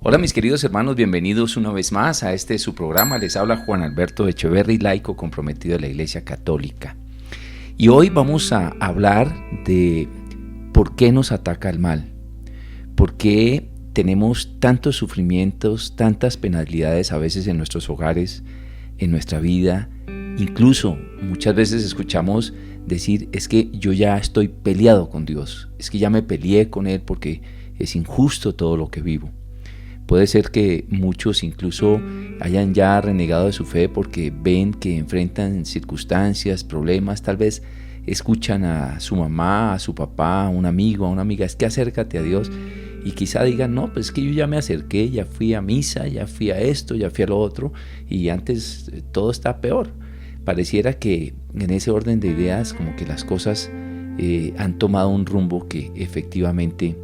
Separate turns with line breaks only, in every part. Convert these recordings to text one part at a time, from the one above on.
Hola mis queridos hermanos, bienvenidos una vez más a su programa. Les habla Juan Alberto Echeverry, laico comprometido de la Iglesia Católica. Y hoy vamos a hablar de por qué nos ataca el mal, por qué tenemos tantos sufrimientos, tantas penalidades a veces en nuestros hogares, en nuestra vida. Incluso muchas veces escuchamos decir, es que yo ya estoy peleado con Dios, es que ya me peleé con Él porque es injusto todo lo que vivo. Puede ser que muchos incluso hayan ya renegado de su fe porque ven que enfrentan circunstancias, problemas, tal vez escuchan a su mamá, a su papá, a un amigo, a una amiga, es que acércate a Dios, y quizá digan, no, pues es que yo ya me acerqué, ya fui a misa, ya fui a esto, ya fui a lo otro, y antes todo está peor. Pareciera que en ese orden de ideas como que las cosas han tomado un rumbo que efectivamente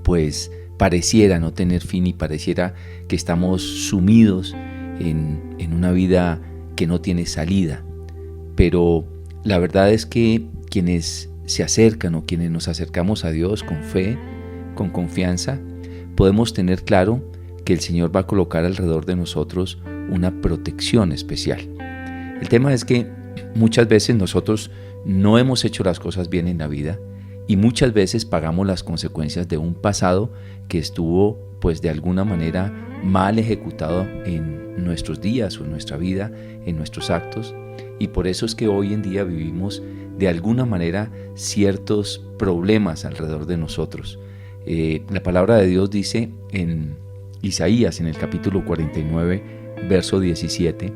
pues pareciera no tener fin y pareciera que estamos sumidos en una vida que no tiene salida. Pero la verdad es que quienes se acercan o quienes nos acercamos a Dios con fe, con confianza, podemos tener claro que el Señor va a colocar alrededor de nosotros una protección especial. El tema es que muchas veces nosotros no hemos hecho las cosas bien en la vida y muchas veces pagamos las consecuencias de un pasado que estuvo pues de alguna manera mal ejecutado en nuestros días o en nuestra vida, en nuestros actos, y por eso es que hoy en día vivimos de alguna manera ciertos problemas alrededor de nosotros. La palabra de Dios dice en Isaías, en el capítulo 49, verso 17,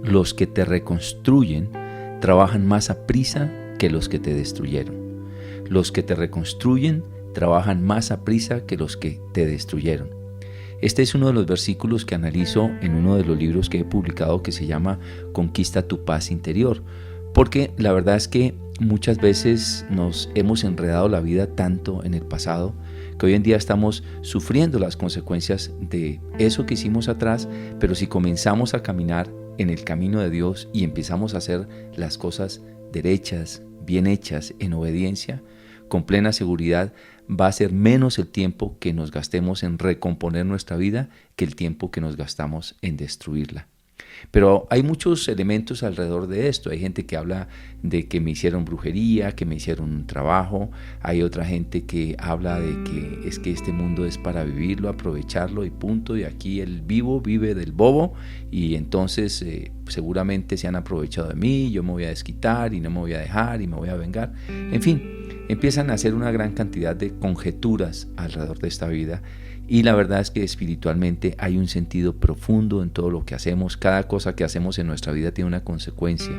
los que te reconstruyen trabajan más aprisa que los que te destruyeron. Los que te reconstruyen trabajan más aprisa que los que te destruyeron. Este es uno de los versículos que analizo en uno de los libros que he publicado que se llama Conquista tu paz interior, porque la verdad es que muchas veces nos hemos enredado la vida tanto en el pasado que hoy en día estamos sufriendo las consecuencias de eso que hicimos atrás, pero si comenzamos a caminar en el camino de Dios y empezamos a hacer las cosas derechas, bien hechas, en obediencia, con plena seguridad, va a ser menos el tiempo que nos gastemos en recomponer nuestra vida que el tiempo que nos gastamos en destruirla. Pero hay muchos elementos alrededor de esto. Hay gente que habla de que me hicieron brujería, que me hicieron un trabajo. Hay otra gente que habla de que es que este mundo es para vivirlo, aprovecharlo y punto. Y aquí el vivo vive del bobo y entonces seguramente se han aprovechado de mí, yo me voy a desquitar y no me voy a dejar y me voy a vengar. En fin, empiezan a hacer una gran cantidad de conjeturas alrededor de esta vida. Y la verdad es que espiritualmente hay un sentido profundo en todo lo que hacemos. Cada cosa que hacemos en nuestra vida tiene una consecuencia.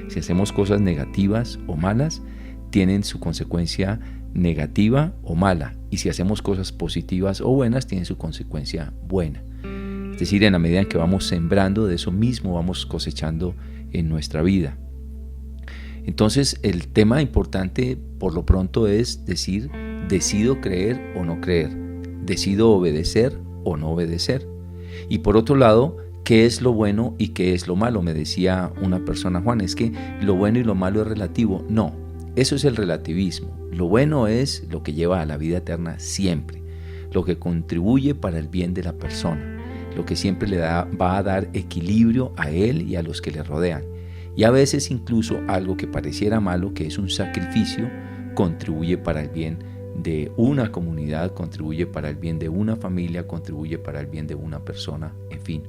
Si hacemos cosas negativas o malas, tienen su consecuencia negativa o mala. Y si hacemos cosas positivas o buenas, tienen su consecuencia buena. Es decir, en la medida en que vamos sembrando, de eso mismo vamos cosechando en nuestra vida. Entonces, el tema importante por lo pronto es decir, decido creer o no creer. Decido obedecer o no obedecer. Y por otro lado, ¿qué es lo bueno y qué es lo malo? Me decía una persona, Juan, es que lo bueno y lo malo es relativo. No, eso es el relativismo. Lo bueno es lo que lleva a la vida eterna siempre, lo que contribuye para el bien de la persona, lo que siempre va a dar equilibrio a él y a los que le rodean. Y a veces incluso algo que pareciera malo, que es un sacrificio, contribuye para el bien de una comunidad, contribuye para el bien de una familia, contribuye para el bien de una persona, en fin.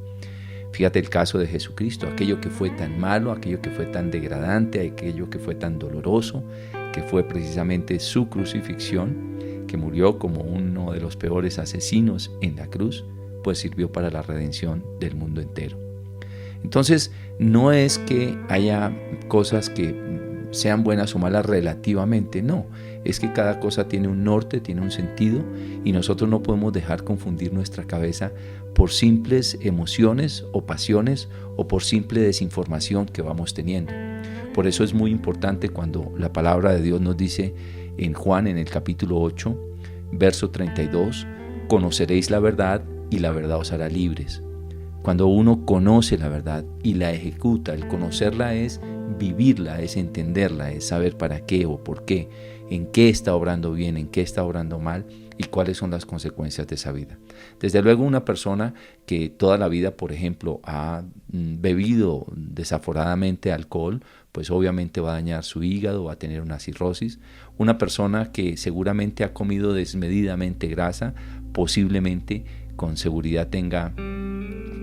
Fíjate el caso de Jesucristo, aquello que fue tan malo, aquello que fue tan degradante, aquello que fue tan doloroso, que fue precisamente su crucifixión, que murió como uno de los peores asesinos en la cruz, pues sirvió para la redención del mundo entero. Entonces, no es que haya cosas que sean buenas o malas relativamente, no, es que cada cosa tiene un norte, tiene un sentido y nosotros no podemos dejar confundir nuestra cabeza por simples emociones o pasiones o por simple desinformación que vamos teniendo. Por eso es muy importante cuando la palabra de Dios nos dice en Juan en el capítulo 8, verso 32, conoceréis la verdad y la verdad os hará libres. Cuando uno conoce la verdad y la ejecuta, el conocerla es vivirla, es entenderla, es saber para qué o por qué, en qué está obrando bien, en qué está obrando mal. y cuáles son las consecuencias de esa vida. Desde luego, una persona que toda la vida, por ejemplo, ha bebido desaforadamente alcohol, pues obviamente va a dañar su hígado, va a tener una cirrosis. Una persona que seguramente ha comido desmedidamente grasa, posiblemente con seguridad tenga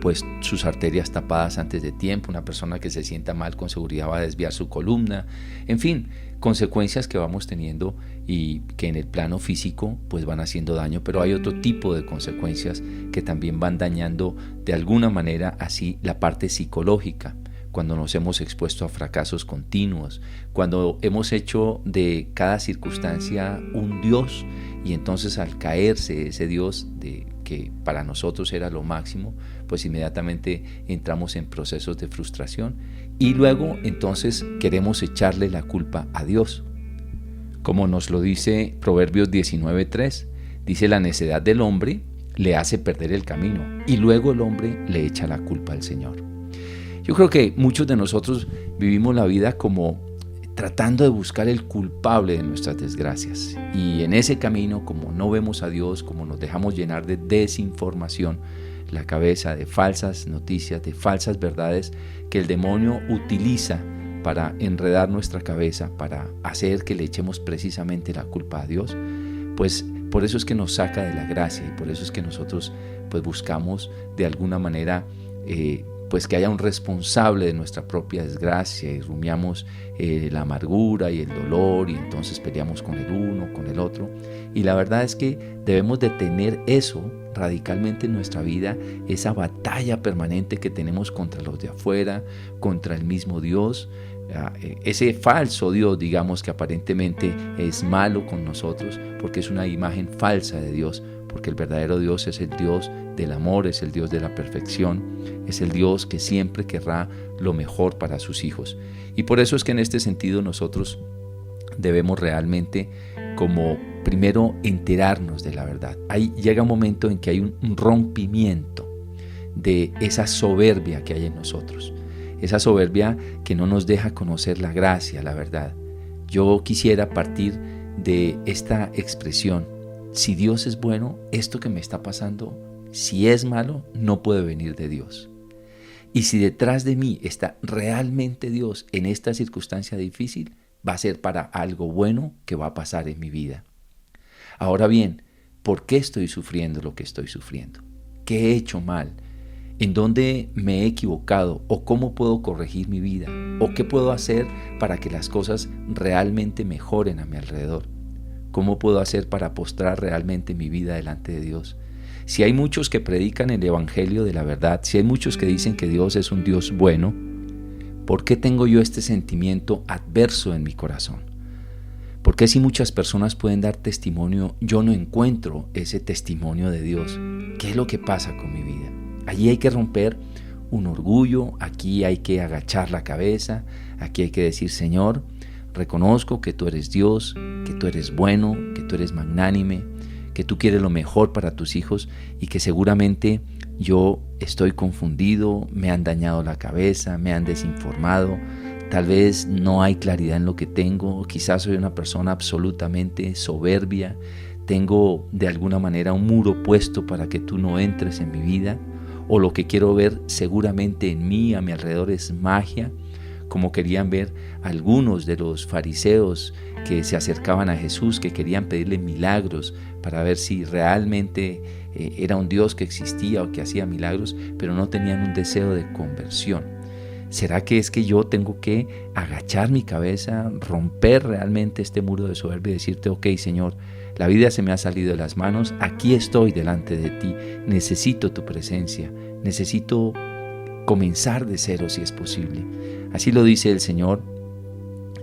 pues sus arterias tapadas antes de tiempo. Una persona que se sienta mal con seguridad va a desviar su columna. En fin, consecuencias que vamos teniendo y que en el plano físico pues van haciendo daño, pero hay otro tipo de consecuencias que también van dañando de alguna manera así la parte psicológica. Cuando nos hemos expuesto a fracasos continuos, cuando hemos hecho de cada circunstancia un Dios, y entonces al caerse ese Dios que para nosotros era lo máximo, pues inmediatamente entramos en procesos de frustración y luego entonces queremos echarle la culpa a Dios. Como nos lo dice Proverbios 19:3, dice: la necedad del hombre le hace perder el camino y luego el hombre le echa la culpa al Señor. Yo creo que muchos de nosotros vivimos la vida como tratando de buscar el culpable de nuestras desgracias. Y en ese camino, como no vemos a Dios, como nos dejamos llenar de desinformación, la cabeza de falsas noticias, de falsas verdades que el demonio utiliza para enredar nuestra cabeza, para hacer que le echemos precisamente la culpa a Dios, pues por eso es que nos saca de la gracia y por eso es que nosotros pues buscamos de alguna manera pues que haya un responsable de nuestra propia desgracia y rumiamos la amargura y el dolor y entonces peleamos con el uno, con el otro. Y la verdad es que debemos de tener eso radicalmente en nuestra vida, esa batalla permanente que tenemos contra los de afuera, contra el mismo Dios, ese falso Dios, digamos, que aparentemente es malo con nosotros porque es una imagen falsa de Dios, porque el verdadero Dios es el Dios del amor, es el Dios de la perfección, es el Dios que siempre querrá lo mejor para sus hijos. Y por eso es que en este sentido nosotros debemos realmente como primero enterarnos de la verdad. Ahí llega un momento en que hay un rompimiento de esa soberbia que hay en nosotros, esa soberbia que no nos deja conocer la gracia, la verdad. Yo quisiera partir de esta expresión: si Dios es bueno, esto que me está pasando, si es malo, no puede venir de Dios. Y si detrás de mí está realmente Dios en esta circunstancia difícil, va a ser para algo bueno que va a pasar en mi vida. Ahora bien, ¿por qué estoy sufriendo lo que estoy sufriendo? ¿Qué he hecho mal? ¿En dónde me he equivocado? ¿O cómo puedo corregir mi vida? ¿O qué puedo hacer para que las cosas realmente mejoren a mi alrededor? ¿Cómo puedo hacer para postrar realmente mi vida delante de Dios? Si hay muchos que predican el evangelio de la verdad, si hay muchos que dicen que Dios es un Dios bueno, ¿por qué tengo yo este sentimiento adverso en mi corazón? ¿Por qué si muchas personas pueden dar testimonio, yo no encuentro ese testimonio de Dios? ¿Qué es lo que pasa con mi vida? Allí hay que romper un orgullo, aquí hay que agachar la cabeza, aquí hay que decir: Señor, reconozco que tú eres Dios, que tú eres bueno, que tú eres magnánime, que tú quieres lo mejor para tus hijos y que seguramente yo estoy confundido, me han dañado la cabeza, me han desinformado, tal vez no hay claridad en lo que tengo, quizás soy una persona absolutamente soberbia, tengo de alguna manera un muro puesto para que tú no entres en mi vida, o lo que quiero ver seguramente en mí, a mi alrededor, es magia, como querían ver algunos de los fariseos que se acercaban a Jesús, que querían pedirle milagros para ver si realmente era un Dios que existía o que hacía milagros, pero no tenían un deseo de conversión. ¿Será que es que yo tengo que agachar mi cabeza, romper realmente este muro de soberbia y decirte: ok, Señor, la vida se me ha salido de las manos, aquí estoy delante de ti, necesito tu presencia, necesito comenzar de cero si es posible? Así lo dice el Señor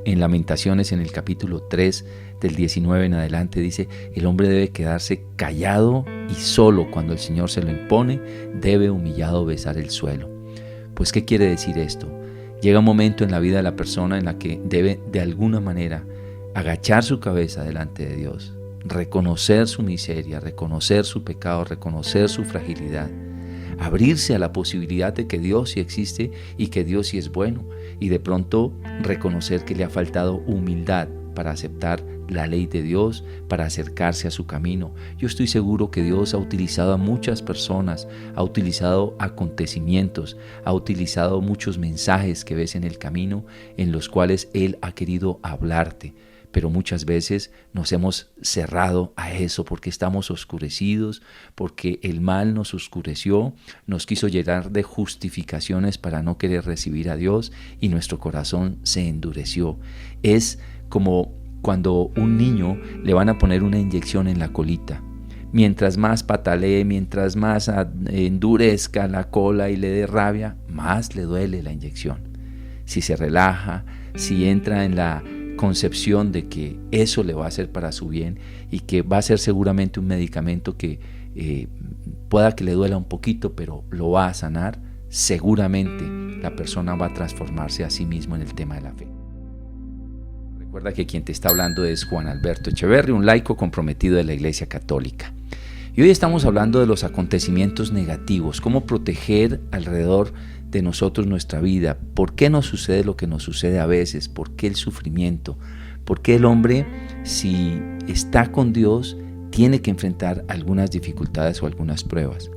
en Lamentaciones, en el capítulo 3, del 19 en adelante, dice: el hombre debe quedarse callado y solo cuando el Señor se lo impone, debe humillado besar el suelo. Pues, ¿qué quiere decir esto? Llega un momento en la vida de la persona en la que debe de alguna manera agachar su cabeza delante de Dios, reconocer su miseria, reconocer su pecado, reconocer su fragilidad, abrirse a la posibilidad de que Dios sí existe y que Dios sí es bueno, y de pronto reconocer que le ha faltado humildad para aceptar la ley de Dios para acercarse a su camino. Yo estoy seguro que Dios ha utilizado a muchas personas, ha utilizado acontecimientos, ha utilizado muchos mensajes que ves en el camino en los cuales Él ha querido hablarte. Pero muchas veces nos hemos cerrado a eso porque estamos oscurecidos, porque el mal nos oscureció, nos quiso llenar de justificaciones para no querer recibir a Dios y nuestro corazón se endureció. Es como cuando un niño le van a poner una inyección en la colita. Mientras más patalee, mientras más endurezca la cola y le dé rabia, más le duele la inyección. Si se relaja, si entra en la concepción de que eso le va a hacer para su bien y que va a ser seguramente un medicamento que pueda que le duela un poquito, pero lo va a sanar, seguramente la persona va a transformarse a sí mismo en el tema de la fe. Recuerda que quien te está hablando es Juan Alberto Echeverry, un laico comprometido de la Iglesia Católica. Y hoy estamos hablando de los acontecimientos negativos, cómo proteger alrededor de nosotros nuestra vida, por qué nos sucede lo que nos sucede a veces, por qué el sufrimiento, por qué el hombre, si está con Dios, tiene que enfrentar algunas dificultades o algunas pruebas.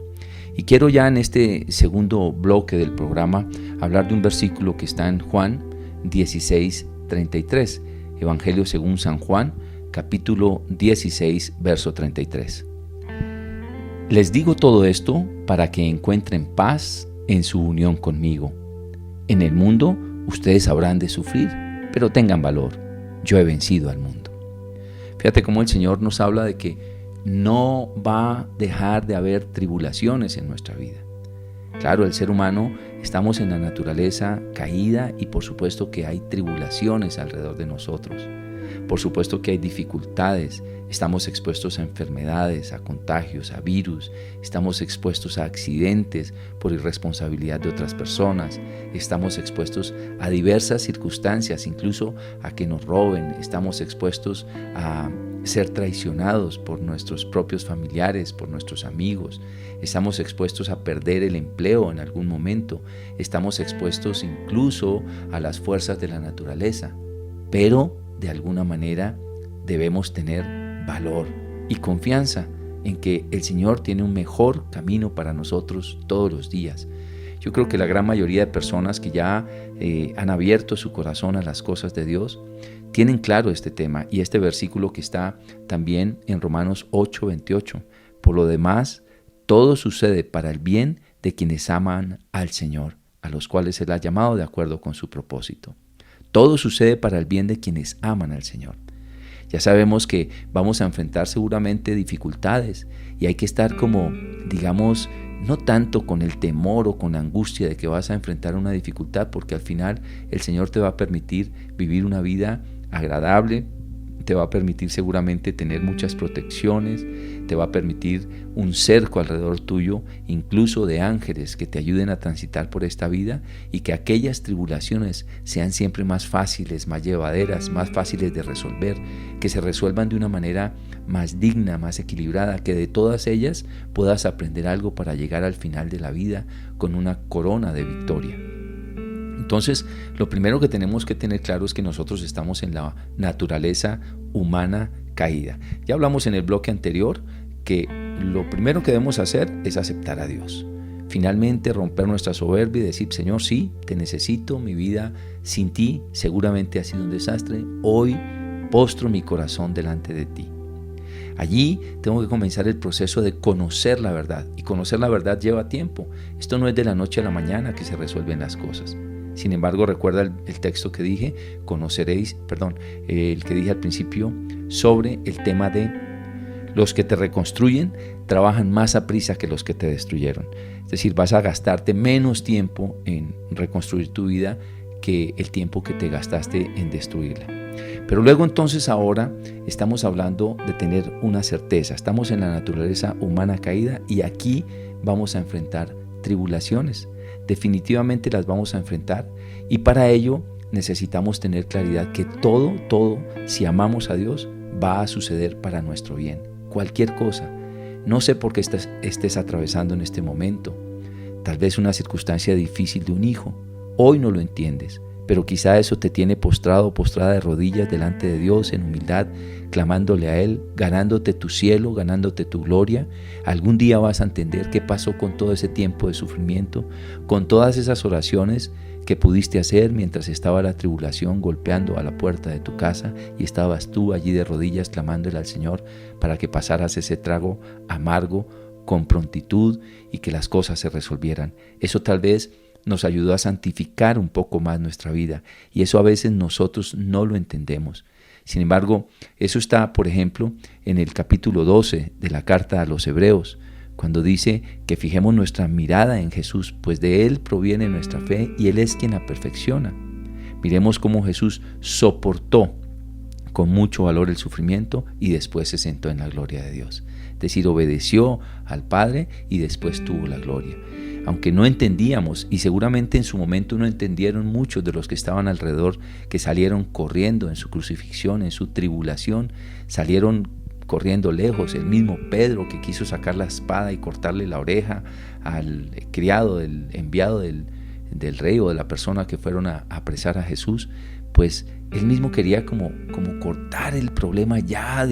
Y quiero ya en este segundo bloque del programa hablar de un versículo que está en Juan 16:33, Evangelio según San Juan, capítulo 16, verso 33. Les digo todo esto para que encuentren paz en su unión conmigo. En el mundo ustedes habrán de sufrir, pero tengan valor. Yo he vencido al mundo. Fíjate cómo el Señor nos habla de que no va a dejar de haber tribulaciones en nuestra vida. Claro, el ser humano estamos en la naturaleza caída y por supuesto que hay tribulaciones alrededor de nosotros. Por supuesto que hay dificultades, estamos expuestos a enfermedades, a contagios, a virus, estamos expuestos a accidentes por irresponsabilidad de otras personas, estamos expuestos a diversas circunstancias, incluso a que nos roben, estamos expuestos a ser traicionados por nuestros propios familiares, por nuestros amigos, estamos expuestos a perder el empleo en algún momento, estamos expuestos incluso a las fuerzas de la naturaleza, pero de alguna manera debemos tener valor y confianza en que el Señor tiene un mejor camino para nosotros todos los días. Yo creo que la gran mayoría de personas que ya han abierto su corazón a las cosas de Dios tienen claro este tema y este versículo que está también en Romanos 8:28. Por lo demás, todo sucede para el bien de quienes aman al Señor, a los cuales Él ha llamado de acuerdo con su propósito. Todo sucede para el bien de quienes aman al Señor. Ya sabemos que vamos a enfrentar seguramente dificultades y hay que estar como, digamos, no tanto con el temor o con la angustia de que vas a enfrentar una dificultad, porque al final el Señor te va a permitir vivir una vida agradable, te va a permitir seguramente tener muchas protecciones, te va a permitir un cerco alrededor tuyo, incluso de ángeles que te ayuden a transitar por esta vida y que aquellas tribulaciones sean siempre más fáciles, más llevaderas, más fáciles de resolver, que se resuelvan de una manera más digna, más equilibrada, que de todas ellas puedas aprender algo para llegar al final de la vida con una corona de victoria. Entonces, lo primero que tenemos que tener claro es que nosotros estamos en la naturaleza humana caída. Ya hablamos en el bloque anterior que lo primero que debemos hacer es aceptar a Dios. Finalmente, romper nuestra soberbia y decir, Señor, sí, te necesito, mi vida sin ti seguramente ha sido un desastre. Hoy postro mi corazón delante de ti. Allí tengo que comenzar el proceso de conocer la verdad. Y conocer la verdad lleva tiempo. Esto no es de la noche a la mañana que se resuelven las cosas. Sin embargo, recuerda el texto que dije, el que dije al principio sobre el tema de los que te reconstruyen trabajan más a prisa que los que te destruyeron. Es decir, vas a gastarte menos tiempo en reconstruir tu vida que el tiempo que te gastaste en destruirla. Pero luego entonces ahora estamos hablando de tener una certeza. Estamos en la naturaleza humana caída y aquí vamos a enfrentar tribulaciones. Definitivamente las vamos a enfrentar y para ello necesitamos tener claridad que todo, si amamos a Dios, va a suceder para nuestro bien. Cualquier cosa. No sé por qué estés atravesando en este momento. Tal vez una circunstancia difícil de un hijo. Hoy no lo entiendes, pero quizá eso te tiene postrado o postrada de rodillas delante de Dios en humildad, clamándole a Él, ganándote tu cielo, ganándote tu gloria. Algún día vas a entender qué pasó con todo ese tiempo de sufrimiento, con todas esas oraciones que pudiste hacer mientras estaba la tribulación golpeando a la puerta de tu casa y estabas tú allí de rodillas clamándole al Señor para que pasaras ese trago amargo con prontitud y que las cosas se resolvieran. Eso tal vez nos ayudó a santificar un poco más nuestra vida y eso a veces nosotros no lo entendemos. Sin embargo, eso está, por ejemplo, en el capítulo 12 de la carta a los Hebreos, cuando dice que fijemos nuestra mirada en Jesús, pues de Él proviene nuestra fe y Él es quien la perfecciona. Miremos cómo Jesús soportó con mucho valor el sufrimiento y después se sentó en la gloria de Dios. Es decir, obedeció al Padre y después tuvo la gloria. Aunque no entendíamos, y seguramente en su momento no entendieron muchos de los que estaban alrededor, que salieron corriendo en su crucifixión, en su tribulación, salieron corriendo lejos. El mismo Pedro, que quiso sacar la espada y cortarle la oreja al criado, del enviado del rey o de la persona que fueron a apresar a Jesús, pues él mismo quería como cortar el problema ya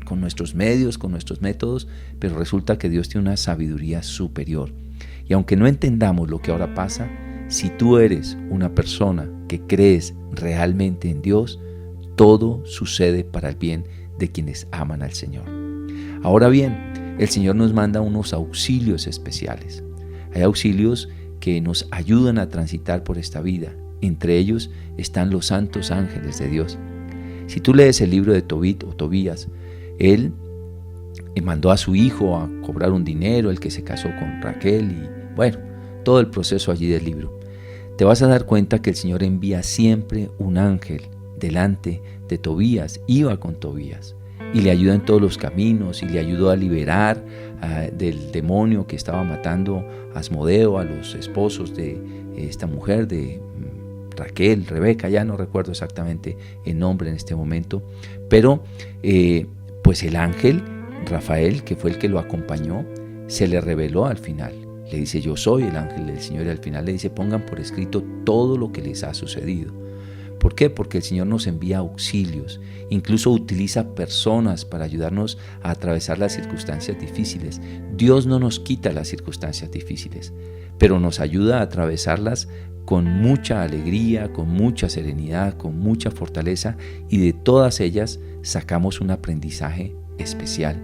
con nuestros medios, con nuestros métodos, pero resulta que Dios tiene una sabiduría superior. Y aunque no entendamos lo que ahora pasa, si tú eres una persona que crees realmente en Dios, todo sucede para el bien de quienes aman al Señor. Ahora bien, el Señor nos manda unos auxilios especiales. Hay auxilios que nos ayudan a transitar por esta vida. Entre ellos están los santos ángeles de Dios. Si tú lees el libro de Tobit o Tobías, él mandó a su hijo a cobrar un dinero, el que se casó con Raquel y bueno, todo el proceso allí del libro. Te vas a dar cuenta que el Señor envía siempre un ángel delante de Tobías, iba con Tobías y le ayuda en todos los caminos y le ayudó a liberar del demonio que estaba matando a Asmodeo, a los esposos de esta mujer, de Raquel, Rebeca, ya no recuerdo exactamente el nombre en este momento, pero pues el ángel Rafael, que fue el que lo acompañó, se le reveló al final. Le dice: yo soy el ángel del Señor, y al final le dice: pongan por escrito todo lo que les ha sucedido. ¿Por qué? Porque el Señor nos envía auxilios, incluso utiliza personas para ayudarnos a atravesar las circunstancias difíciles. Dios no nos quita las circunstancias difíciles, pero nos ayuda a atravesarlas con mucha alegría, con mucha serenidad, con mucha fortaleza, y de todas ellas sacamos un aprendizaje especial.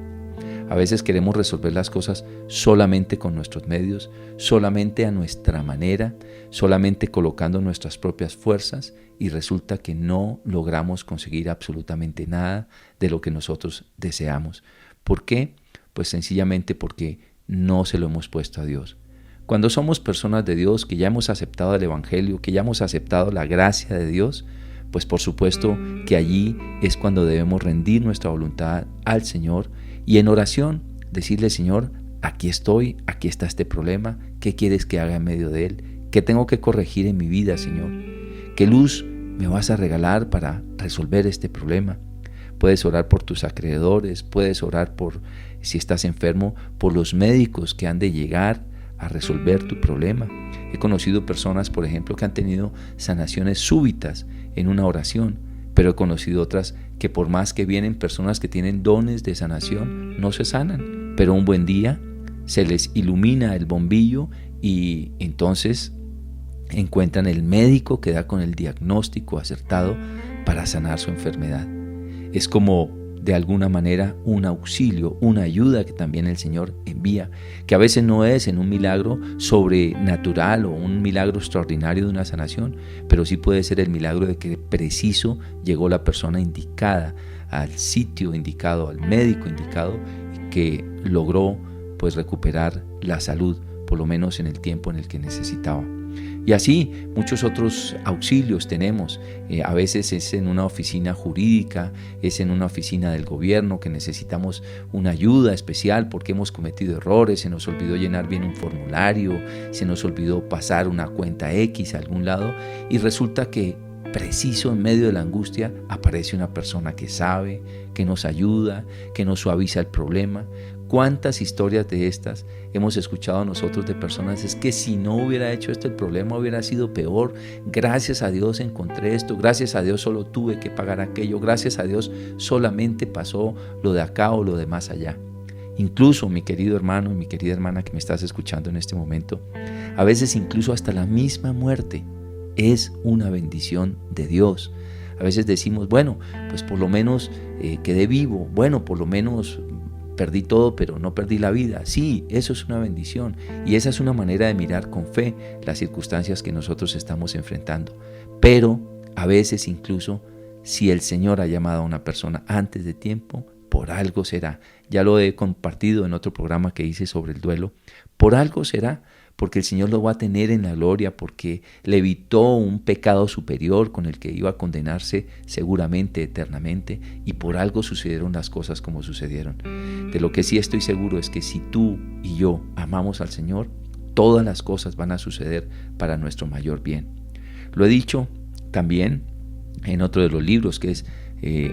A veces queremos resolver las cosas solamente con nuestros medios, solamente a nuestra manera, solamente colocando nuestras propias fuerzas, y resulta que no logramos conseguir absolutamente nada de lo que nosotros deseamos. ¿Por qué? Pues sencillamente porque no se lo hemos puesto a Dios. Cuando somos personas de Dios, que ya hemos aceptado el Evangelio, que ya hemos aceptado la gracia de Dios, pues por supuesto que allí es cuando debemos rendir nuestra voluntad al Señor y en oración decirle: Señor, aquí estoy, aquí está este problema, ¿qué quieres que haga en medio de él? ¿Qué tengo que corregir en mi vida, Señor? ¿Qué luz me vas a regalar para resolver este problema? Puedes orar por tus acreedores, puedes orar por, si estás enfermo, por los médicos que han de llegar a resolver tu problema. He conocido personas, por ejemplo, que han tenido sanaciones súbitas en una oración, pero he conocido otras que por más que vienen personas que tienen dones de sanación, no se sanan, pero un buen día se les ilumina el bombillo y entonces encuentran el médico que da con el diagnóstico acertado para sanar su enfermedad. Es como de alguna manera un auxilio, una ayuda que también el Señor envía, que a veces no es en un milagro sobrenatural o un milagro extraordinario de una sanación, pero sí puede ser el milagro de que preciso llegó la persona indicada, al sitio indicado, al médico indicado, y que logró pues recuperar la salud, por lo menos en el tiempo en el que necesitaba. Y así muchos otros auxilios tenemos. A veces es en una oficina jurídica, es en una oficina del gobierno que necesitamos una ayuda especial porque hemos cometido errores, se nos olvidó llenar bien un formulario, se nos olvidó pasar una cuenta X a algún lado, y resulta que preciso en medio de la angustia aparece una persona que sabe, que nos ayuda, que nos suaviza el problema. cuántas historias de estas hemos escuchado nosotros de personas? Es que si no hubiera hecho esto, el problema hubiera sido peor. Gracias a Dios encontré esto, gracias a Dios solo tuve que pagar aquello, gracias a Dios solamente pasó lo de acá o lo de más allá. Incluso, mi querido hermano y mi querida hermana que me estás escuchando en este momento, a veces incluso hasta la misma muerte es una bendición de Dios. A veces decimos, bueno, pues por lo menos quedé vivo, bueno, por lo menos perdí todo, pero no perdí la vida. Sí, eso es una bendición y esa es una manera de mirar con fe las circunstancias que nosotros estamos enfrentando. Pero a veces incluso, si el Señor ha llamado a una persona antes de tiempo, por algo será. Ya lo he compartido en otro programa que hice sobre el duelo. Por algo será, porque el Señor lo va a tener en la gloria, porque le evitó un pecado superior con el que iba a condenarse seguramente eternamente, y por algo sucedieron las cosas como sucedieron. De lo que sí estoy seguro es que si tú y yo amamos al Señor, todas las cosas van a suceder para nuestro mayor bien. Lo he dicho también en otro de los libros que es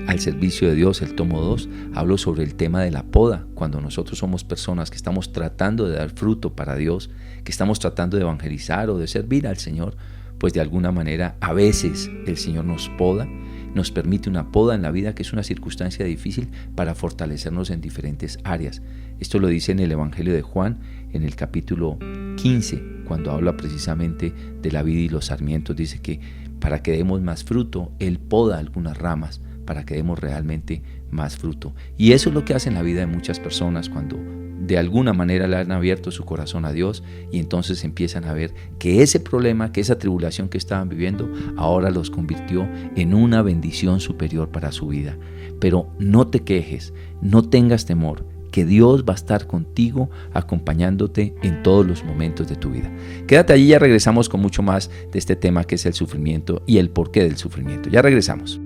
Al servicio de Dios, el tomo 2, hablo sobre el tema de la poda. Cuando nosotros somos personas que estamos tratando de dar fruto para Dios, que estamos tratando de evangelizar o de servir al Señor, pues de alguna manera a veces el Señor nos poda, nos permite una poda en la vida, que es una circunstancia difícil para fortalecernos en diferentes áreas. Esto lo dice en el Evangelio de Juan, en el capítulo 15, cuando habla precisamente de la vid y los sarmientos. Dice que para que demos más fruto, Él poda algunas ramas para que demos realmente más fruto. Y eso es lo que hace en la vida de muchas personas cuando de alguna manera le han abierto su corazón a Dios y entonces empiezan a ver que ese problema, que esa tribulación que estaban viviendo, ahora los convirtió en una bendición superior para su vida. Pero no te quejes, no tengas temor, que Dios va a estar contigo acompañándote en todos los momentos de tu vida. Quédate allí, ya regresamos con mucho más de este tema que es el sufrimiento y el porqué del sufrimiento. Ya regresamos.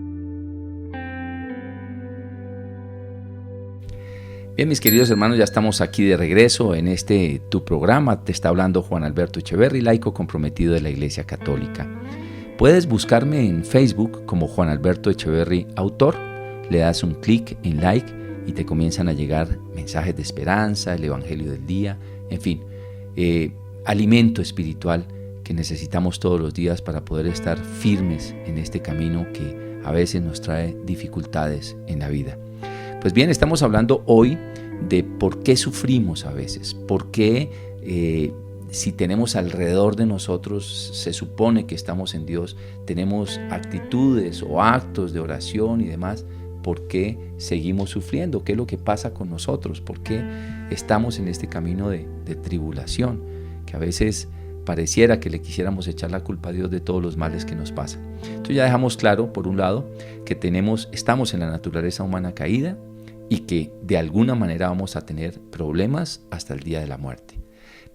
Bien, mis queridos hermanos, ya estamos aquí de regreso en tu programa. Te está hablando Juan Alberto Echeverry, laico comprometido de la Iglesia Católica. Puedes buscarme en Facebook como Juan Alberto Echeverry, autor. Le das un clic en like y te comienzan a llegar mensajes de esperanza, el Evangelio del día, en fin, alimento espiritual que necesitamos todos los días para poder estar firmes en este camino que a veces nos trae dificultades en la vida. Pues bien, estamos hablando hoy de por qué sufrimos a veces, por qué si tenemos alrededor de nosotros, se supone que estamos en Dios, tenemos actitudes o actos de oración y demás, ¿por qué seguimos sufriendo? ¿Qué es lo que pasa con nosotros? ¿Por qué estamos en este camino de tribulación? Que a veces pareciera que le quisiéramos echar la culpa a Dios de todos los males que nos pasan. Entonces ya dejamos claro, por un lado, que estamos en la naturaleza humana caída y que de alguna manera vamos a tener problemas hasta el día de la muerte.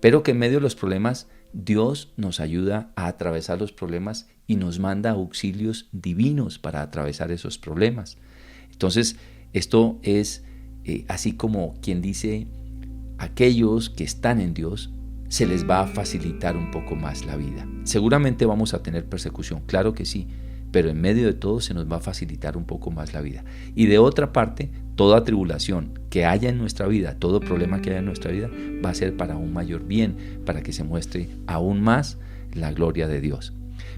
Pero que en medio de los problemas, Dios nos ayuda a atravesar los problemas y nos manda auxilios divinos para atravesar esos problemas. Entonces, esto es así como quien dice, aquellos que están en Dios, se les va a facilitar un poco más la vida. Seguramente vamos a tener persecución, claro que sí, pero en medio de todo se nos va a facilitar un poco más la vida. Y de otra parte, toda tribulación que haya en nuestra vida, todo problema que haya en nuestra vida, va a ser para un mayor bien, para que se muestre aún más la gloria de Dios.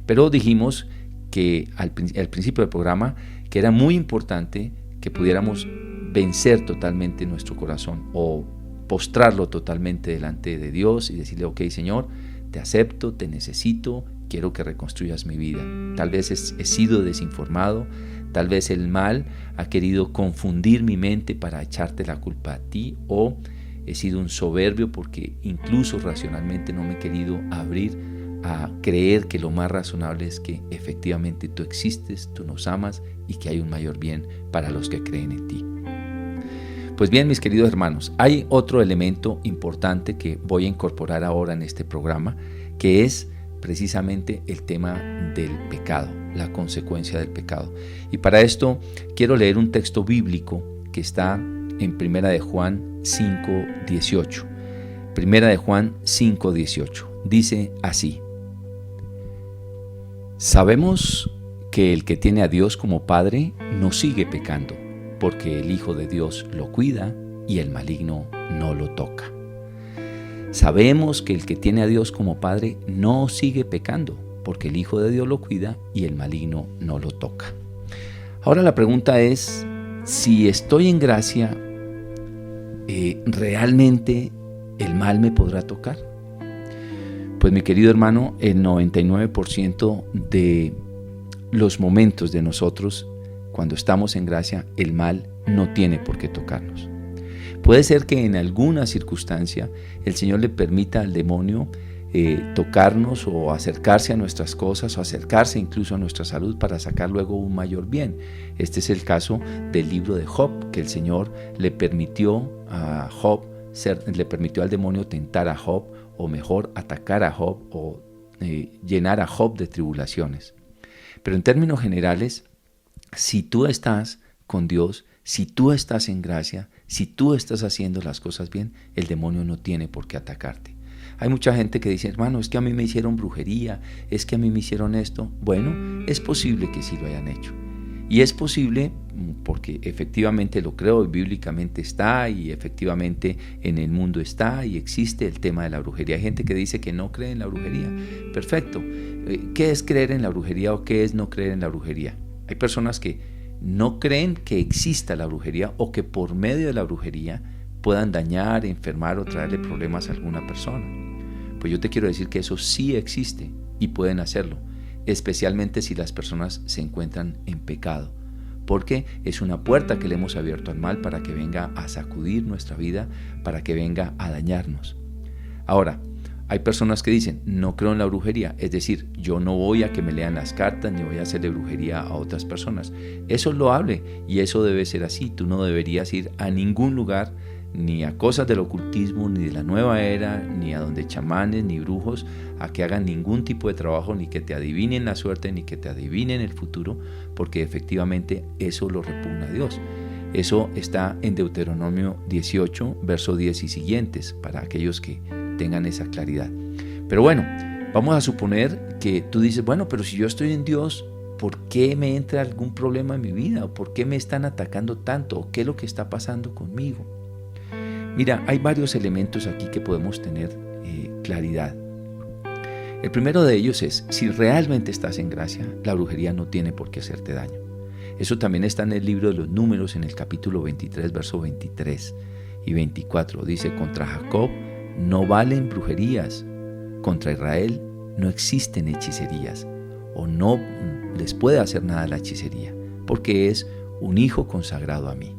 Pero dijimos que al principio del programa que era muy importante que pudiéramos vencer totalmente nuestro corazón o postrarlo totalmente delante de Dios y decirle, ok, Señor, te acepto, te necesito, quiero que reconstruyas mi vida. Tal vez he sido desinformado, tal vez el mal ha querido confundir mi mente para echarte la culpa a ti, o he sido un soberbio porque incluso racionalmente no me he querido abrir a creer que lo más razonable es que efectivamente tú existes, tú nos amas y que hay un mayor bien para los que creen en ti. Pues bien, mis queridos hermanos, hay otro elemento importante que voy a incorporar ahora en este programa, que es precisamente el tema del pecado, la consecuencia del pecado. Y para esto quiero leer un texto bíblico que está en Primera de Juan 5:18. Primera de Juan 5:18. Dice así: sabemos que el que tiene a Dios como Padre no sigue pecando, porque el Hijo de Dios lo cuida y el maligno no lo toca. Sabemos que el que tiene a Dios como Padre no sigue pecando, porque el Hijo de Dios lo cuida y el maligno no lo toca. Ahora la pregunta es, si estoy en gracia, ¿realmente el mal me podrá tocar? Pues mi querido hermano, el 99% de los momentos de nosotros, cuando estamos en gracia, el mal no tiene por qué tocarnos. Puede ser que en alguna circunstancia el Señor le permita al demonio tocarnos o acercarse a nuestras cosas o acercarse incluso a nuestra salud para sacar luego un mayor bien. Este es el caso del libro de Job, que el Señor le permitió a Job le permitió al demonio tentar a Job, o mejor atacar a Job o llenar a Job de tribulaciones. Pero en términos generales, si tú estás con Dios, si tú estás en gracia, si tú estás haciendo las cosas bien, el demonio no tiene por qué atacarte. Hay mucha gente que dice, hermano, es que a mí me hicieron brujería, es que a mí me hicieron esto. Bueno, es posible que sí lo hayan hecho. Y es posible porque efectivamente lo creo y bíblicamente está y efectivamente en el mundo está y existe el tema de la brujería. Hay gente que dice que no cree en la brujería. Perfecto. ¿Qué es creer en la brujería o qué es no creer en la brujería? Hay personas que no creen que exista la brujería o que por medio de la brujería puedan dañar, enfermar o traerle problemas a alguna persona. Pues yo te quiero decir que eso sí existe y pueden hacerlo, especialmente si las personas se encuentran en pecado, porque es una puerta que le hemos abierto al mal para que venga a sacudir nuestra vida, para que venga a dañarnos. Ahora, hay personas que dicen, no creo en la brujería, es decir, yo no voy a que me lean las cartas ni voy a hacerle brujería a otras personas. Eso es loable y eso debe ser así. Tú no deberías ir a ningún lugar, ni a cosas del ocultismo, ni de la nueva era, ni a donde chamanes, ni brujos, a que hagan ningún tipo de trabajo, ni que te adivinen la suerte, ni que te adivinen el futuro, porque efectivamente eso lo repugna a Dios. Eso está en Deuteronomio 18, verso 10 y siguientes, para aquellos que tengan esa claridad. Pero bueno, vamos a suponer que tú dices, bueno, pero si yo estoy en Dios, ¿por qué me entra algún problema en mi vida? ¿O por qué me están atacando tanto? ¿O qué es lo que está pasando conmigo? Mira, hay varios elementos aquí que podemos tener claridad. El primero de ellos es, si realmente estás en gracia, la brujería no tiene por qué hacerte daño. Eso también está en el libro de los Números, en el capítulo 23, verso 23 y 24. Dice, contra Jacob no valen brujerías, contra Israel no existen hechicerías, o no les puede hacer nada la hechicería, porque es un hijo consagrado a mí.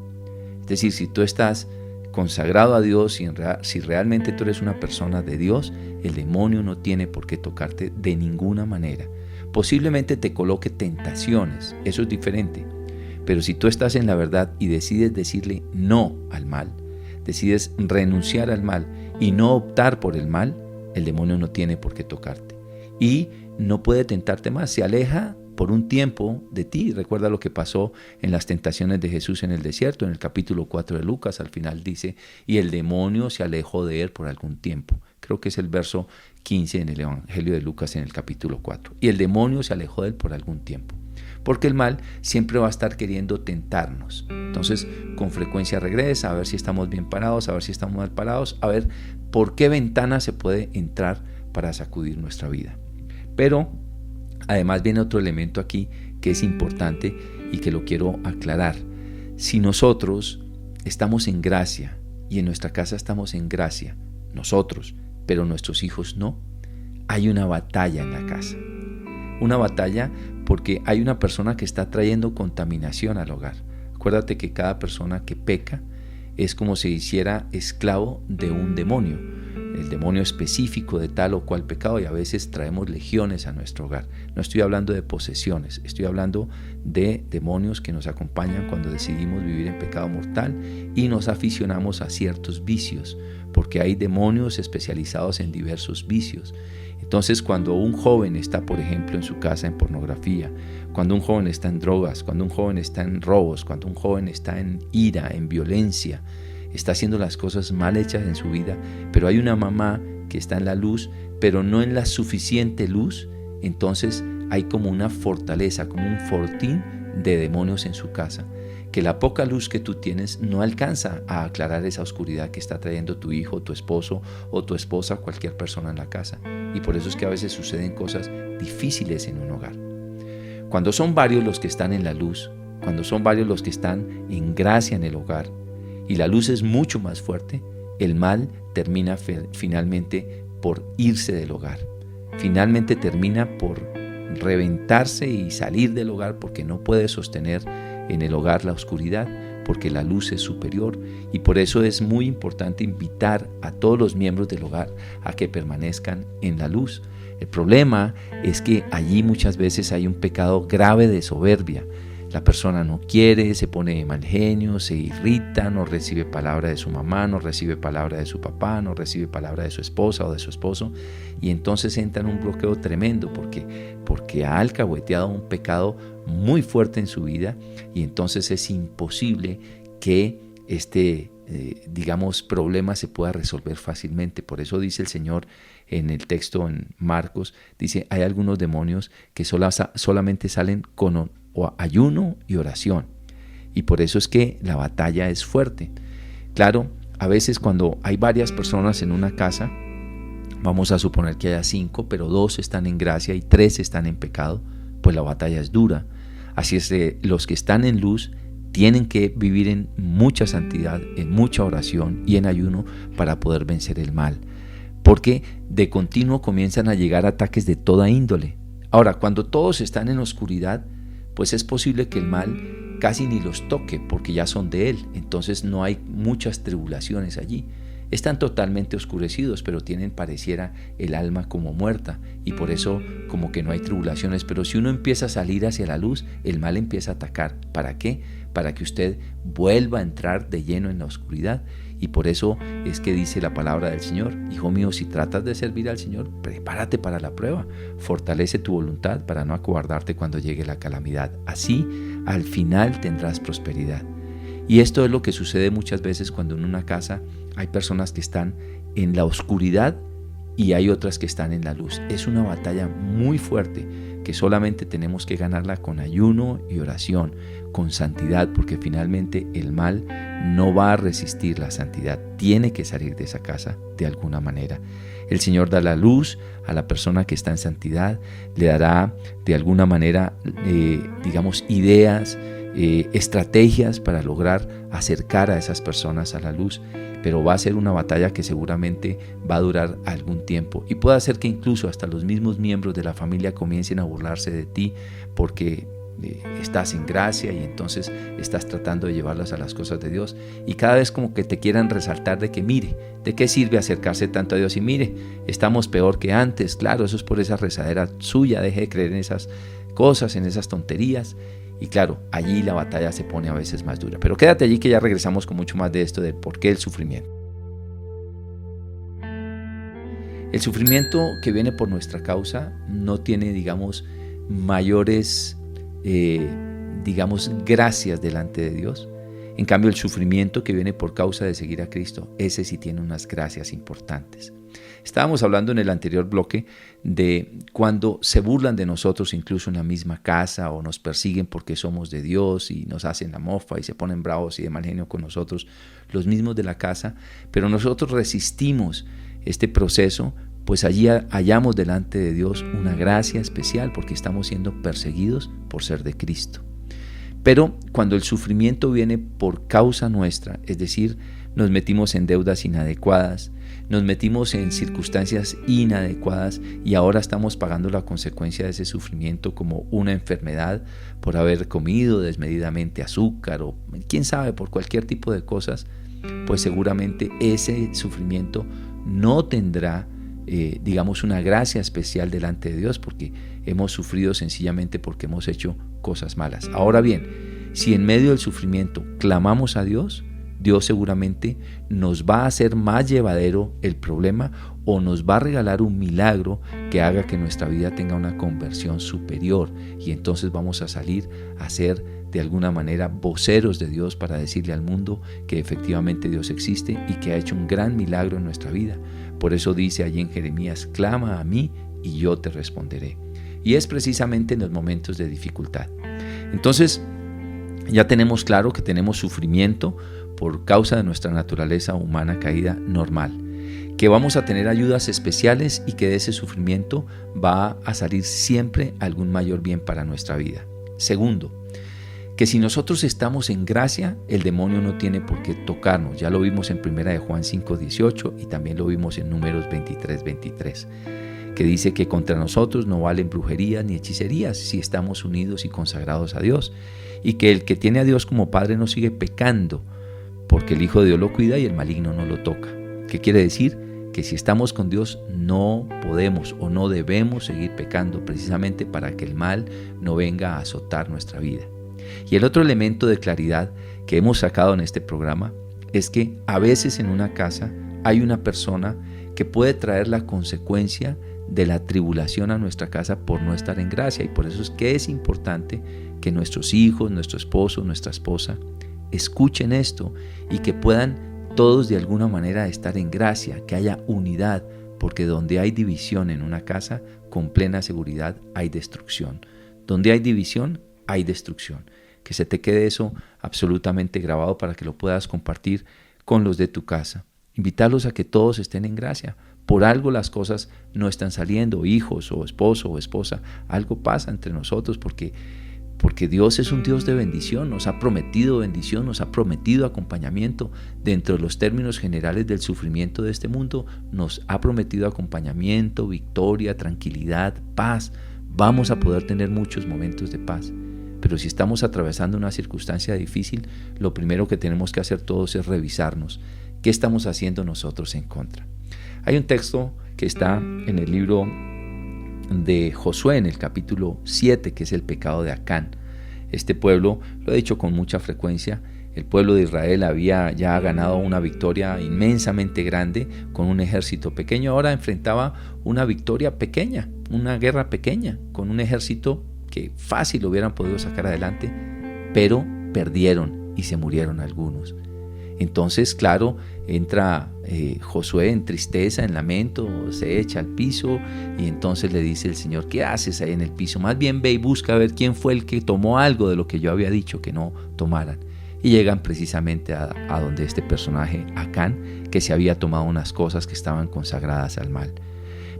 Es decir, si tú estás consagrado a Dios, si realmente tú eres una persona de Dios, el demonio no tiene por qué tocarte de ninguna manera. Posiblemente te coloque tentaciones, eso es diferente. Pero si tú estás en la verdad y decides decirle no al mal, decides renunciar al mal y no optar por el mal, el demonio no tiene por qué tocarte. Y no puede tentarte más, se aleja por un tiempo de ti. Recuerda lo que pasó en las tentaciones de Jesús en el desierto, en el capítulo 4 de Lucas, al final dice, y el demonio se alejó de él por algún tiempo. Creo que es el verso 15 en el Evangelio de Lucas en el capítulo 4. Y el demonio se alejó de él por algún tiempo. Porque el mal siempre va a estar queriendo tentarnos. Entonces, con frecuencia regresa, a ver si estamos bien parados, a ver si estamos mal parados, a ver por qué ventana se puede entrar para sacudir nuestra vida. Pero además viene otro elemento aquí que es importante y que lo quiero aclarar. Si nosotros estamos en gracia y en nuestra casa estamos en gracia, nosotros, pero nuestros hijos no, hay una batalla en la casa. Una batalla porque hay una persona que está trayendo contaminación al hogar. Acuérdate que cada persona que peca es como si hiciera esclavo de un demonio, el demonio específico de tal o cual pecado, y a veces traemos legiones a nuestro hogar. No estoy hablando de posesiones, estoy hablando de demonios que nos acompañan cuando decidimos vivir en pecado mortal y nos aficionamos a ciertos vicios, porque hay demonios especializados en diversos vicios. Entonces, cuando un joven está, por ejemplo, en su casa en pornografía, cuando un joven está en drogas, cuando un joven está en robos, cuando un joven está en ira, en violencia, está haciendo las cosas mal hechas en su vida, pero hay una mamá que está en la luz, pero no en la suficiente luz, entonces hay como una fortaleza, como un fortín de demonios en su casa, que la poca luz que tú tienes no alcanza a aclarar esa oscuridad que está trayendo tu hijo, tu esposo o tu esposa o cualquier persona en la casa. Y por eso es que a veces suceden cosas difíciles en un hogar. Cuando son varios los que están en la luz, cuando son varios los que están en gracia en el hogar y la luz es mucho más fuerte, el mal termina finalmente por irse del hogar. Finalmente termina por reventarse y salir del hogar porque no puede sostener en el hogar la oscuridad, porque la luz es superior. Y por eso es muy importante invitar a todos los miembros del hogar a que permanezcan en la luz. El problema es que allí muchas veces hay un pecado grave de soberbia. La persona no quiere, se pone de mal genio, se irrita, no recibe palabra de su mamá, no recibe palabra de su papá, no recibe palabra de su esposa o de su esposo, y entonces entra en un bloqueo tremendo porque ha alcahueteado un pecado muy fuerte en su vida, y entonces es imposible que este problema se pueda resolver fácilmente. Por eso dice el Señor en el texto en Marcos, dice, hay algunos demonios que solamente salen con o ayuno y oración, y por eso es que la batalla es fuerte. Claro, a veces cuando hay varias personas en una casa, vamos a suponer que haya 5, pero 2 están en gracia y 3 están en pecado, pues la batalla es dura. Así es que los que están en luz tienen que vivir en mucha santidad, en mucha oración y en ayuno para poder vencer el mal, porque de continuo comienzan a llegar ataques de toda índole. Ahora, cuando todos están en oscuridad, pues es posible que el mal casi ni los toque porque ya son de él, entonces no hay muchas tribulaciones allí. Están totalmente oscurecidos, pero tienen, pareciera, el alma como muerta, y por eso como que no hay tribulaciones. Pero si uno empieza a salir hacia la luz, el mal empieza a atacar. ¿Para qué? Para que usted vuelva a entrar de lleno en la oscuridad. Y por eso es que dice la palabra del Señor: hijo mío, si tratas de servir al Señor, prepárate para la prueba, fortalece tu voluntad para no acobardarte cuando llegue la calamidad. Así, al final tendrás prosperidad. Y esto es lo que sucede muchas veces cuando en una casa hay personas que están en la oscuridad y hay otras que están en la luz. Es una batalla muy fuerte que solamente tenemos que ganarla con ayuno y oración, con santidad, porque finalmente el mal no va a resistir la santidad. Tiene que salir de esa casa de alguna manera. El Señor da la luz a la persona que está en santidad, le dará de alguna manera, ideas, estrategias para lograr acercar a esas personas a la luz, pero va a ser una batalla que seguramente va a durar algún tiempo y puede hacer que incluso hasta los mismos miembros de la familia comiencen a burlarse de ti porque estás en gracia y entonces estás tratando de llevarlas a las cosas de Dios, y cada vez como que te quieran resaltar de que mire, ¿de qué sirve acercarse tanto a Dios? Y mire, estamos peor que antes. Claro, eso es por esa rezadera suya. Deje de creer en esas cosas, en esas tonterías. Y claro, allí la batalla se pone a veces más dura. Pero quédate allí que ya regresamos con mucho más de esto de por qué el sufrimiento. El sufrimiento que viene por nuestra causa no tiene, mayores, gracias delante de Dios. En cambio, el sufrimiento que viene por causa de seguir a Cristo, ese sí tiene unas gracias importantes. Estábamos hablando en el anterior bloque de cuando se burlan de nosotros incluso en la misma casa o nos persiguen porque somos de Dios y nos hacen la mofa y se ponen bravos y de mal genio con nosotros, los mismos de la casa, pero nosotros resistimos este proceso, pues allí hallamos delante de Dios una gracia especial porque estamos siendo perseguidos por ser de Cristo. Pero cuando el sufrimiento viene por causa nuestra, es decir, nos metimos en deudas inadecuadas, nos metimos en circunstancias inadecuadas y ahora estamos pagando la consecuencia de ese sufrimiento como una enfermedad por haber comido desmedidamente azúcar o quién sabe, por cualquier tipo de cosas, pues seguramente ese sufrimiento no tendrá una gracia especial delante de Dios porque hemos sufrido sencillamente porque hemos hecho cosas malas. Ahora bien, si en medio del sufrimiento clamamos a Dios, Dios seguramente nos va a hacer más llevadero el problema o nos va a regalar un milagro que haga que nuestra vida tenga una conversión superior, y entonces vamos a salir a ser de alguna manera voceros de Dios para decirle al mundo que efectivamente Dios existe y que ha hecho un gran milagro en nuestra vida. Por eso dice allí en Jeremías: clama a mí y yo te responderé. Y es precisamente en los momentos de dificultad. Entonces, Ya tenemos claro que tenemos sufrimiento por causa de nuestra naturaleza humana caída normal, que vamos a tener ayudas especiales y que de ese sufrimiento va a salir siempre algún mayor bien para nuestra vida. Segundo, que si nosotros estamos en gracia, el demonio no tiene por qué tocarnos. Ya lo vimos en 1 de Juan 5:18 y también lo vimos en Números 23:23, que dice que contra nosotros no valen brujerías ni hechicerías si estamos unidos y consagrados a Dios, y que el que tiene a Dios como Padre no sigue pecando, porque el Hijo de Dios lo cuida y el maligno no lo toca. ¿Qué quiere decir? Que si estamos con Dios no podemos o no debemos seguir pecando, precisamente para que el mal no venga a azotar nuestra vida. Y el otro elemento de claridad que hemos sacado en este programa es que a veces en una casa hay una persona que puede traer la consecuencia de la tribulación a nuestra casa por no estar en gracia, y por eso es que es importante que nuestros hijos, nuestro esposo, nuestra esposa escuchen esto y que puedan todos de alguna manera estar en gracia, que haya unidad, porque donde hay división en una casa, con plena seguridad hay destrucción. Donde hay división, hay destrucción. Que se te quede eso absolutamente grabado para que lo puedas compartir con los de tu casa. Invitarlos a que todos estén en gracia. Por algo las cosas no están saliendo, hijos o esposo o esposa. Algo pasa entre nosotros porque Dios es un Dios de bendición, nos ha prometido bendición, nos ha prometido acompañamiento. Dentro de los términos generales del sufrimiento de este mundo, nos ha prometido acompañamiento, victoria, tranquilidad, paz. Vamos a poder tener muchos momentos de paz. Pero si estamos atravesando una circunstancia difícil, lo primero que tenemos que hacer todos es revisarnos. ¿Qué estamos haciendo nosotros en contra? Hay un texto que está en el libro de Josué, en el capítulo 7, que es el pecado de Acán. Este pueblo, lo he dicho con mucha frecuencia, el pueblo de Israel había ya ganado una victoria inmensamente grande con un ejército pequeño. Ahora enfrentaba una victoria pequeña, una guerra pequeña, con un ejército que fácil lo hubieran podido sacar adelante, pero perdieron y se murieron algunos. Entonces, claro, entra Josué en tristeza, en lamento, se echa al piso y entonces le dice el Señor: ¿qué haces ahí en el piso? Más bien ve y busca a ver quién fue el que tomó algo de lo que yo había dicho que no tomaran. Y llegan precisamente a donde este personaje, Acán, que se había tomado unas cosas que estaban consagradas al mal.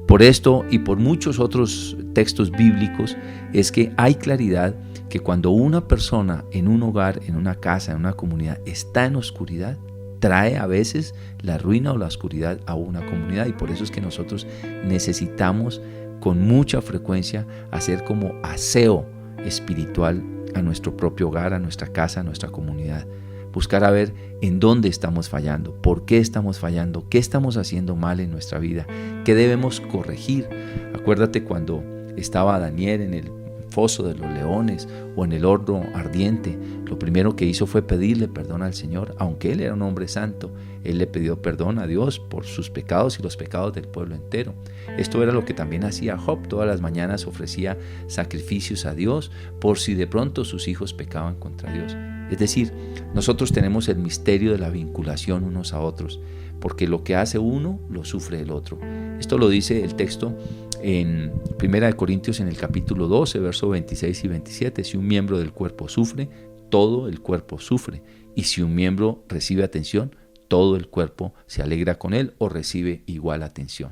Por esto y por muchos otros textos bíblicos es que hay claridad que cuando una persona en un hogar, en una casa, en una comunidad está en oscuridad, trae a veces la ruina o la oscuridad a una comunidad, y por eso es que nosotros necesitamos con mucha frecuencia hacer como aseo espiritual a nuestro propio hogar, a nuestra casa, a nuestra comunidad. Buscar a ver en dónde estamos fallando, por qué estamos fallando, qué estamos haciendo mal en nuestra vida, qué debemos corregir. Acuérdate cuando estaba Daniel en el foso de los leones o en el horno ardiente, lo primero que hizo fue pedirle perdón al Señor. Aunque él era un hombre santo, él le pidió perdón a Dios por sus pecados y los pecados del pueblo entero. Esto era lo que también hacía Job. Todas las mañanas ofrecía sacrificios a Dios por si de pronto sus hijos pecaban contra Dios. Es decir, nosotros tenemos el misterio de la vinculación unos a otros, porque lo que hace uno, lo sufre el otro. Esto lo dice el texto en 1 Corintios en el capítulo 12, versos 26 y 27. Si un miembro del cuerpo sufre, todo el cuerpo sufre. Y si un miembro recibe atención, todo el cuerpo se alegra con él o recibe igual atención.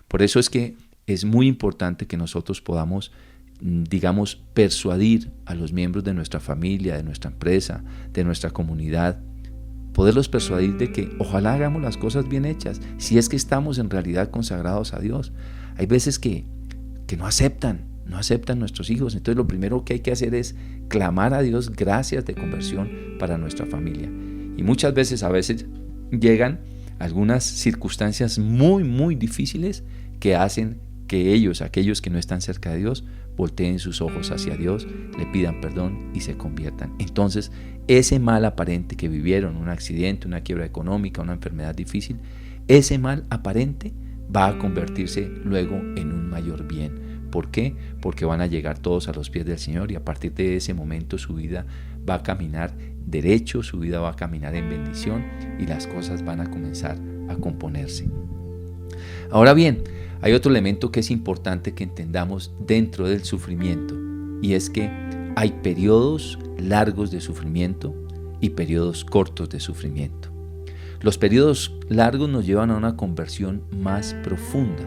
Por eso es que es muy importante que nosotros podamos, persuadir a los miembros de nuestra familia, de nuestra empresa, de nuestra comunidad, poderlos persuadir de que ojalá hagamos las cosas bien hechas, si es que estamos en realidad consagrados a Dios. Hay veces que no aceptan nuestros hijos, entonces lo primero que hay que hacer es clamar a Dios gracias de conversión para nuestra familia. Y muchas veces, llegan algunas circunstancias muy, muy difíciles que hacen que aquellos que no están cerca de Dios, volteen sus ojos hacia Dios, le pidan perdón y se conviertan. Entonces, ese mal aparente que vivieron, un accidente, una quiebra económica, una enfermedad difícil, ese mal aparente va a convertirse luego en un mayor bien. ¿Por qué? Porque van a llegar todos a los pies del Señor y a partir de ese momento su vida va a caminar derecho, su vida va a caminar en bendición y las cosas van a comenzar a componerse. Ahora bien, hay otro elemento que es importante que entendamos dentro del sufrimiento, y es que hay periodos largos de sufrimiento y periodos cortos de sufrimiento. Los periodos largos nos llevan a una conversión más profunda.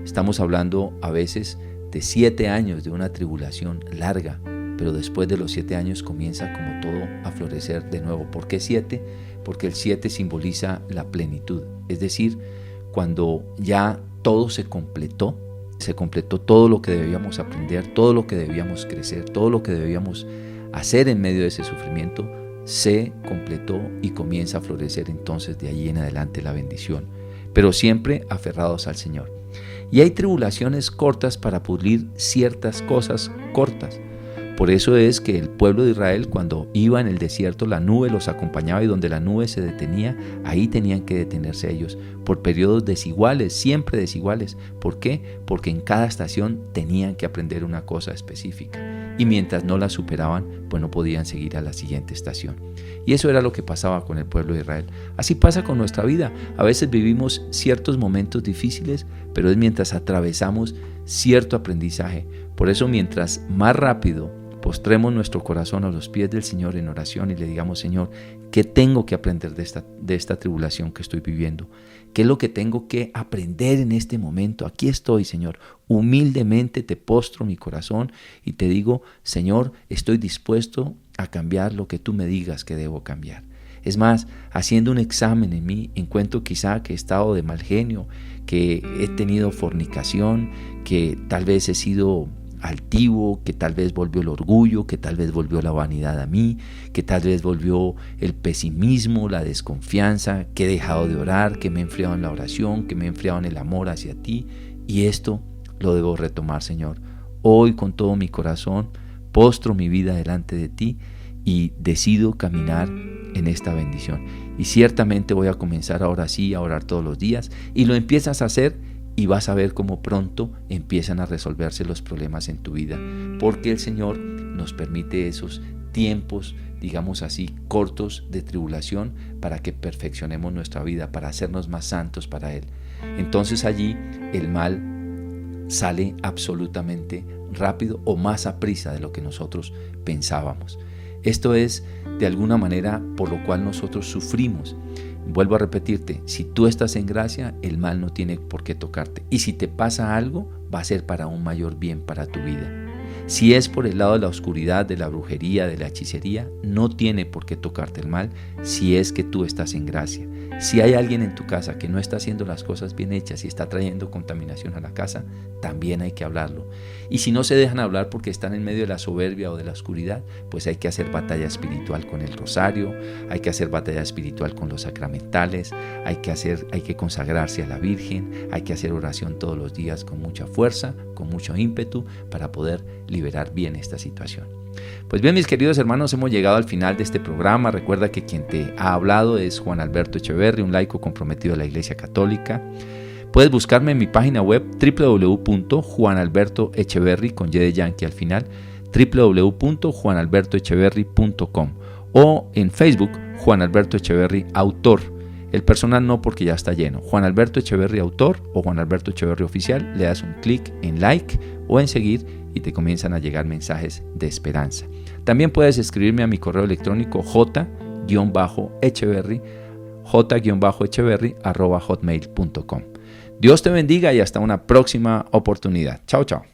Estamos hablando a veces de 7 años de una tribulación larga, pero después de los 7 años comienza como todo a florecer de nuevo. ¿Por qué 7? Porque el 7 simboliza la plenitud, es decir, cuando ya todo se completó todo lo que debíamos aprender, todo lo que debíamos crecer, todo lo que debíamos hacer en medio de ese sufrimiento, se completó y comienza a florecer entonces de allí en adelante la bendición, pero siempre aferrados al Señor. Y hay tribulaciones cortas para pulir ciertas cosas cortas. Por eso es que el pueblo de Israel, cuando iba en el desierto, la nube los acompañaba, y donde la nube se detenía, ahí tenían que detenerse ellos por periodos desiguales, siempre desiguales. ¿Por qué? Porque en cada estación tenían que aprender una cosa específica, y mientras no la superaban, pues no podían seguir a la siguiente estación. Y eso era lo que pasaba con el pueblo de Israel. Así pasa con nuestra vida. A veces vivimos ciertos momentos difíciles, pero es mientras atravesamos cierto aprendizaje. Por eso, mientras más rápido postremos nuestro corazón a los pies del Señor en oración y le digamos: Señor, ¿qué tengo que aprender de esta tribulación que estoy viviendo? ¿Qué es lo que tengo que aprender en este momento? Aquí estoy, Señor. Humildemente te postro mi corazón y te digo: Señor, estoy dispuesto a cambiar lo que tú me digas que debo cambiar. Es más, haciendo un examen en mí, encuentro quizá que he estado de mal genio, que he tenido fornicación, que tal vez he sido altivo, que tal vez volvió el orgullo, que tal vez volvió la vanidad a mí, que tal vez volvió el pesimismo, la desconfianza, que he dejado de orar, que me he enfriado en la oración, que me he enfriado en el amor hacia ti, y esto lo debo retomar, Señor. Hoy, con todo mi corazón, postro mi vida delante de ti y decido caminar en esta bendición. Y ciertamente voy a comenzar ahora sí a orar todos los días, y lo empiezas a hacer, y vas a ver cómo pronto empiezan a resolverse los problemas en tu vida, porque el Señor nos permite esos tiempos, digamos así, cortos de tribulación para que perfeccionemos nuestra vida, para hacernos más santos para Él. Entonces allí el mal sale absolutamente rápido o más aprisa de lo que nosotros pensábamos. Esto es de alguna manera por lo cual nosotros sufrimos. Vuelvo a repetirte, si tú estás en gracia, el mal no tiene por qué tocarte. Y si te pasa algo, va a ser para un mayor bien para tu vida. Si es por el lado de la oscuridad, de la brujería, de la hechicería, no tiene por qué tocarte el mal si es que tú estás en gracia. Si hay alguien en tu casa que no está haciendo las cosas bien hechas y está trayendo contaminación a la casa, también hay que hablarlo. Y si no se dejan hablar porque están en medio de la soberbia o de la oscuridad, pues hay que hacer batalla espiritual con el rosario, hay que hacer batalla espiritual con los sacramentales, hay que consagrarse a la Virgen, hay que hacer oración todos los días con mucha fuerza, con mucho ímpetu, para poder liberar bien esta situación. Pues bien, mis queridos hermanos, hemos llegado al final de este programa. Recuerda que quien te ha hablado es Juan Alberto Echeverry, un laico comprometido a la Iglesia Católica. Puedes buscarme en mi página web www.juanalbertoecheverry, con Y de Yankee al final, www.juanalbertoecheverry.com, o en Facebook, Juan Alberto Echeverry, autor. El personal no, porque ya está lleno. Juan Alberto Echeverry, autor, o Juan Alberto Echeverry oficial. Le das un clic en like o en seguir y te comienzan a llegar mensajes de esperanza. También puedes escribirme a mi correo electrónico j-echeverry@hotmail.com. Dios te bendiga y hasta una próxima oportunidad. Chao, chao.